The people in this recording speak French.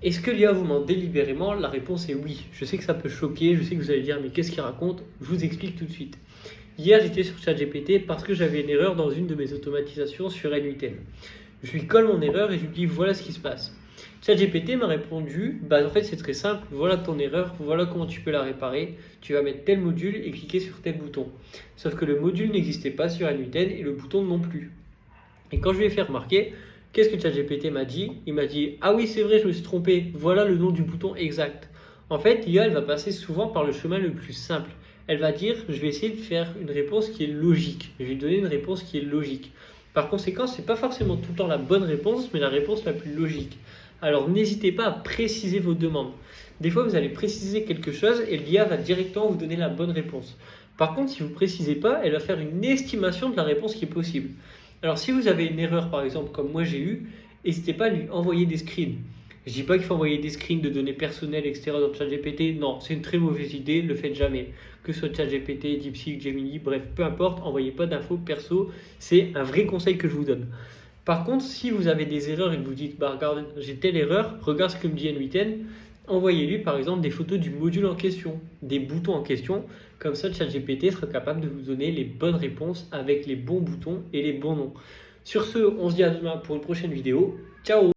Est-ce que l'IA vous ment délibérément? La réponse est oui. Je sais que ça peut choquer, je sais que vous allez dire mais qu'est-ce qu'il raconte? Je vous explique tout de suite. Hier j'étais sur ChatGPT parce que j'avais une erreur dans une de mes automatisations sur N8N. Je lui colle mon erreur et je lui dis voilà ce qui se passe. ChatGPT m'a répondu en fait c'est très simple, voilà ton erreur, voilà comment tu peux la réparer, tu vas mettre tel module et cliquer sur tel bouton. Sauf que le module n'existait pas sur N8N et le bouton non plus. Et quand je lui ai fait remarquer, qu'est-ce que ChatGPT m'a dit? Il m'a dit ah oui, c'est vrai, je me suis trompé, voilà le nom du bouton exact. En fait, l'IA, elle va passer souvent par le chemin le plus simple. Elle va dire je vais essayer de faire une réponse qui est logique. Je vais lui donner une réponse qui est logique. Par conséquent, ce n'est pas forcément tout le temps la bonne réponse, mais la réponse la plus logique. Alors n'hésitez pas à préciser vos demandes. Des fois, vous allez préciser quelque chose et l'IA va directement vous donner la bonne réponse. Par contre, si vous ne précisez pas, elle va faire une estimation de la réponse qui est possible. Alors si vous avez une erreur par exemple comme moi j'ai eu, n'hésitez pas à lui envoyer des screens. Je ne dis pas qu'il faut envoyer des screens de données personnelles, etc. dans ChatGPT. Non, c'est une très mauvaise idée, ne le faites jamais. Que ce soit ChatGPT, DeepSeek, Gemini, bref, peu importe, envoyez pas d'infos perso. C'est un vrai conseil que je vous donne. Par contre, si vous avez des erreurs et que vous dites, regarde, j'ai telle erreur, regarde ce que me dit N8N, envoyez-lui par exemple des photos du module en question, des boutons en question. Comme ça, ChatGPT sera capable de vous donner les bonnes réponses avec les bons boutons et les bons noms. Sur ce, on se dit à demain pour une prochaine vidéo. Ciao!